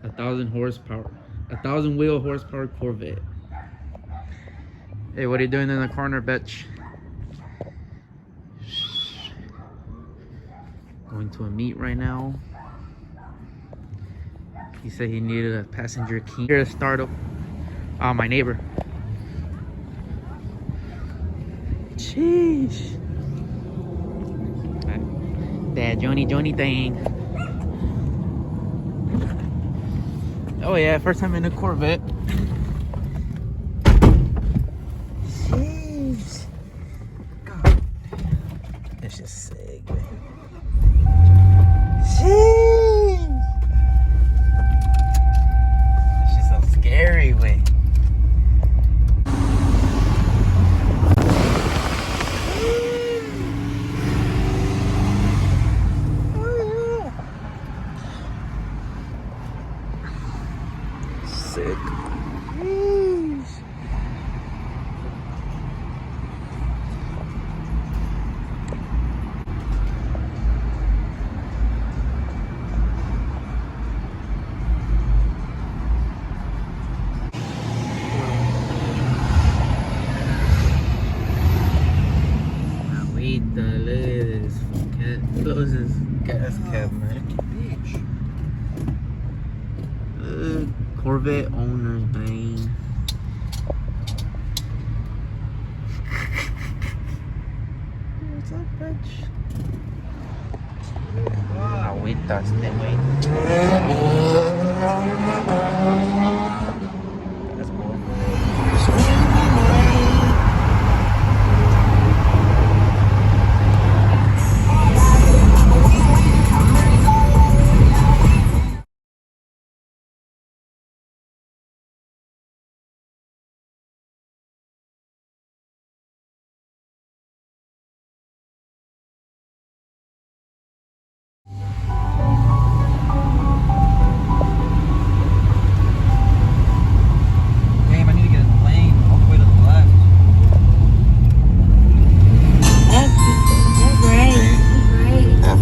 1,000 horsepower, 1,000 wheel horsepower Corvette. Hey, what are you doing in the corner, bitch? Going to a meet right now. He said he needed a passenger key. Here to start up. Oh, my neighbor. Sheesh. That Johnny thing. Oh yeah, first time in a Corvette. Jeez. God. It's just sick, man. Jeez. It's just so scary, man. Sick. Jeez. Ahorita, look at this cat. Close this gas cap, man. Corvette owners, man. What's up, bitch? Agüitas de wey. That's cool.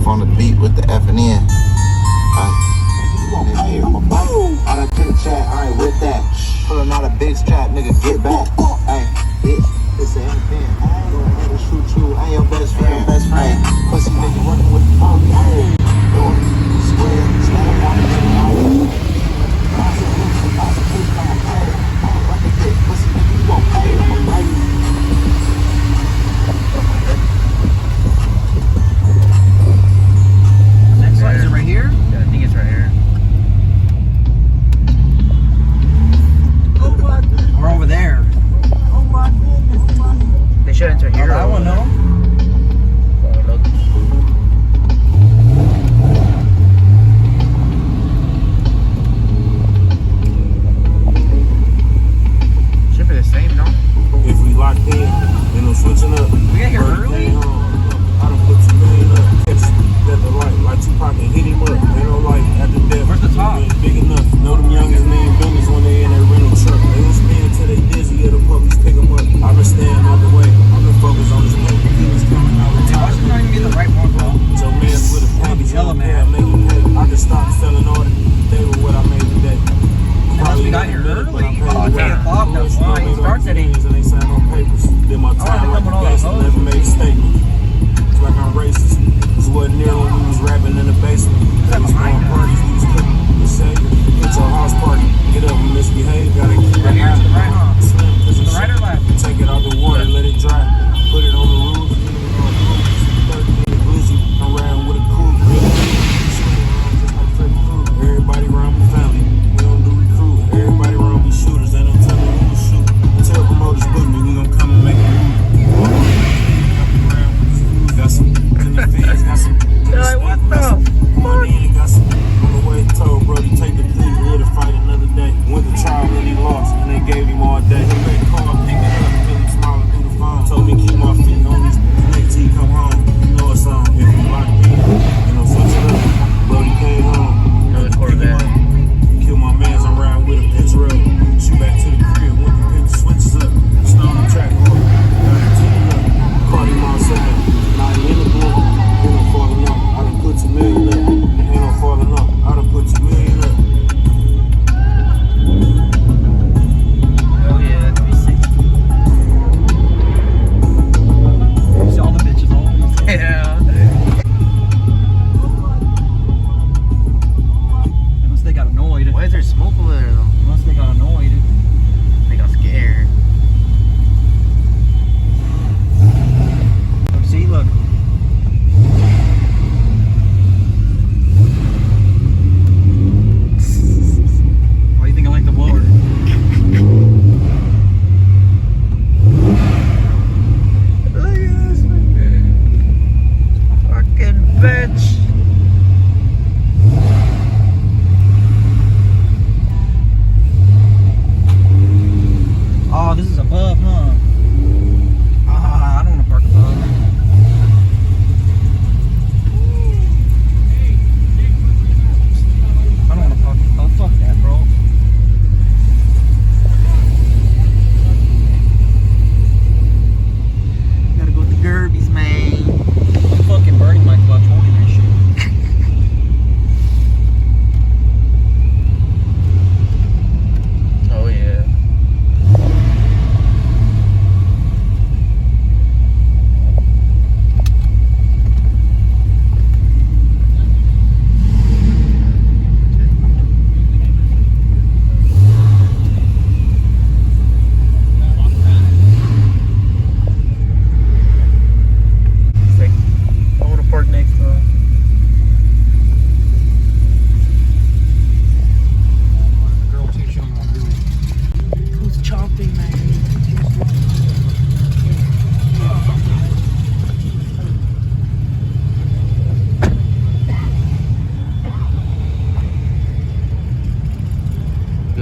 On the beat with the F and N. Hey, I'm a bite. I done took a chat, I ain't with that. Pulling out a big strap, nigga, get back. Hey, bitch, it's a FN. Go ahead and shoot you, I ain't your best friend. Hey, pussy nigga working with the phone. Hey, square, slam on the pussy nigga, you won't pay. I'm a bite. Is it right here? Yeah, I think it's right here. We're over there.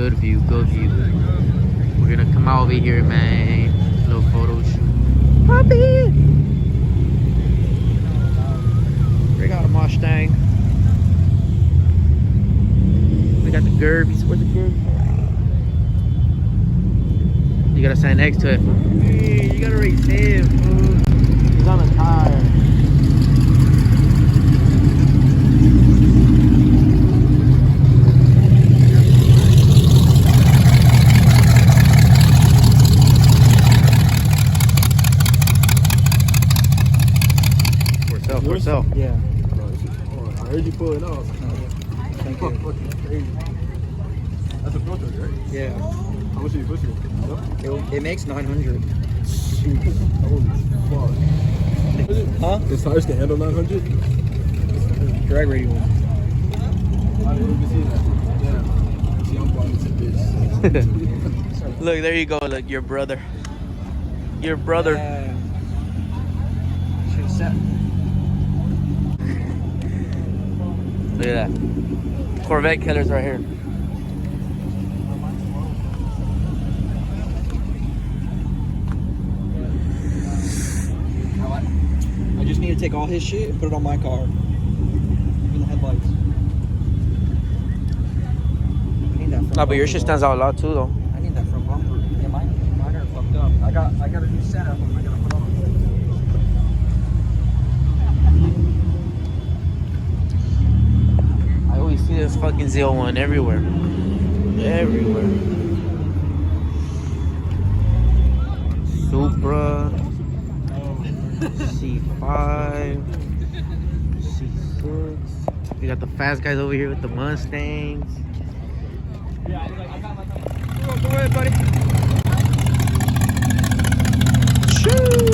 Good view, good view. We're gonna come out over here, man. Little photo shoot. Puppy! We got a Mustang. We got the Gerbies. Where's the Gerbies? You gotta stand next to it. Hey, you gotta raise him, fool. He's on a tire. For self. Yeah. I heard you pull it off. Thank you. That's a filter, right? Yeah. How much are you pushing? It makes 900. Shoot. Holy fuck. Huh? This tires can handle 900? Drag radius. I didn't even see that. Yeah. See, I'm buying this bitch. Look, there you go. Look, your brother. Your brother. Should set. Look at that. Corvette killers right here. I just need to take all his shit and put it on my car. Even the headlights. I need that front No, but your bumper, shit though. stands out a lot too, though. I need that front bumper. Yeah, mine are fucked up. I got a new setup and I gotta put on. I always see this fucking Z01 everywhere. Everywhere. Supra. C5. C6. We got the fast guys over here with the Mustangs. Go ahead, buddy. Shoo!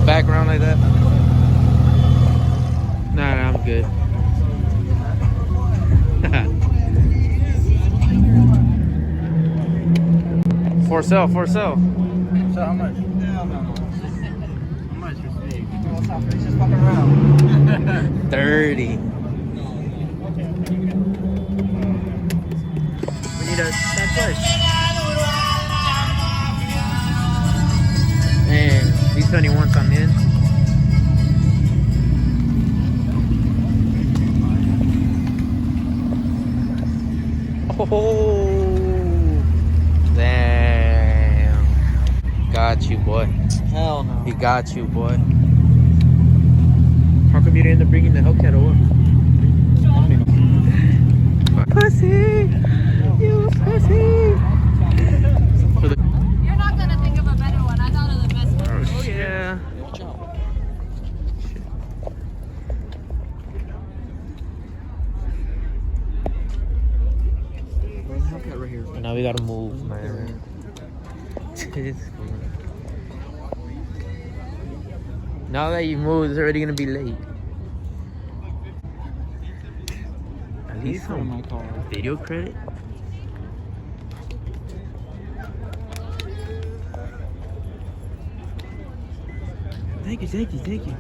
Background like that? Nah, I'm good. For sale, for sale. So how much? How much is big? What's up? It's just fucking around. 30. We need a that push. Man, these 21s I'm in. Oh, damn. Got you, boy. Hell no. He got you, boy. How come you didn't end up bringing the Hellcat or what? Pussy! You pussy! You're not gonna think of a better one. I thought of the best one. Oh, yeah. Watch out. Where's the Hellcat right here? Now we gotta move, man. Now that you moved, it's already gonna be late. At least in my some car. video credit. Thank you, thank you, thank you.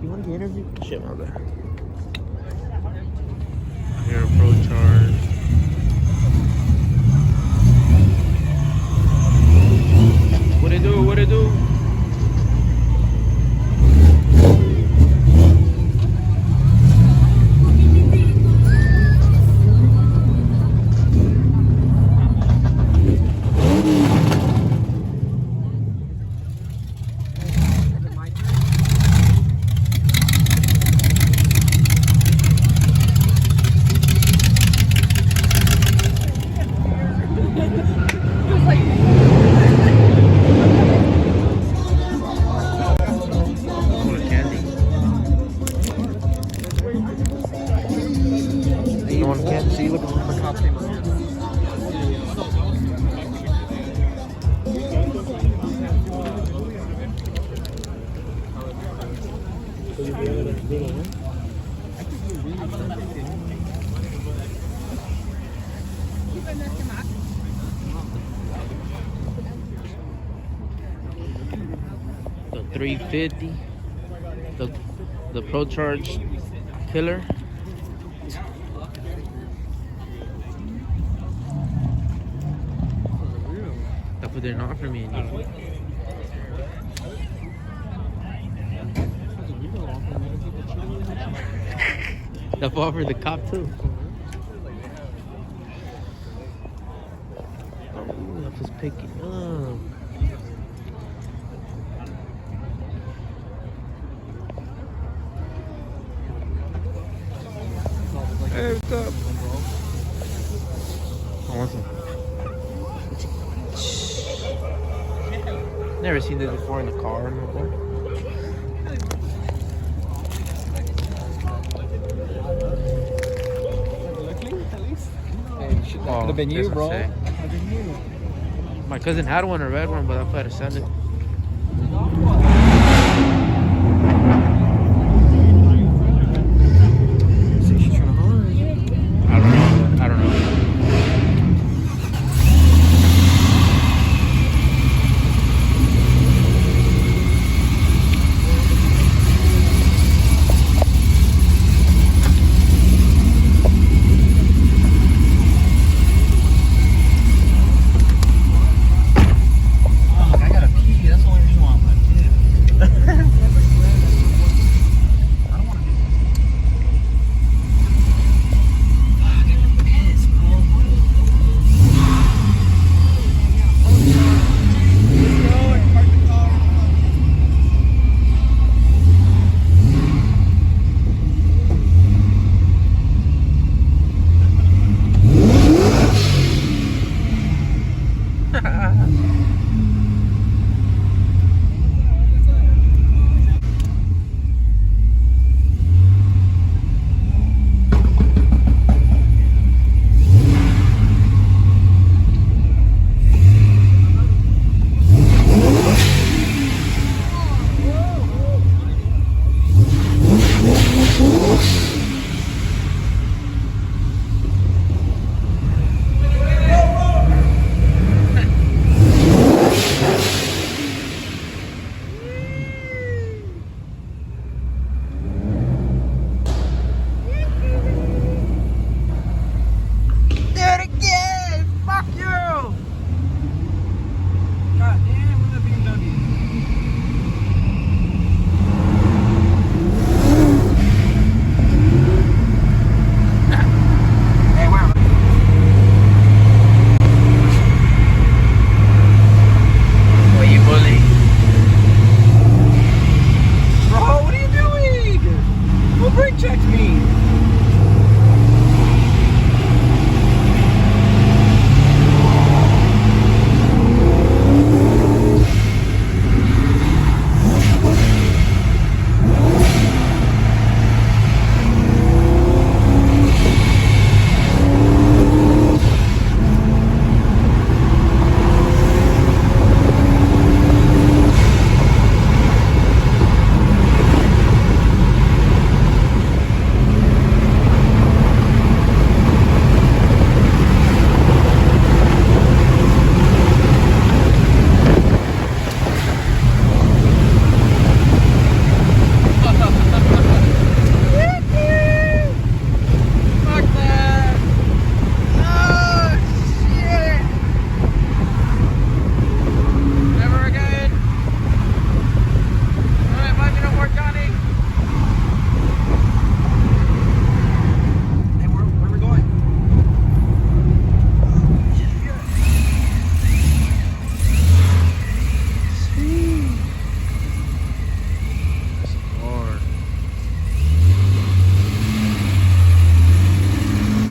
You want to get interviewed? Shit, my bad. Here, Pro Charge. What it do? What it do? See, look at the cops came up here. Wenn das gemacht 350. The Pro Charge Killer. That's what they're not for me anymore. That fall for the cop too. Oh, that was picking up. Hey, what's up? I want some. Never seen this before in the car. That could have been you, bro. My cousin had one, a red one, but I tried to send it.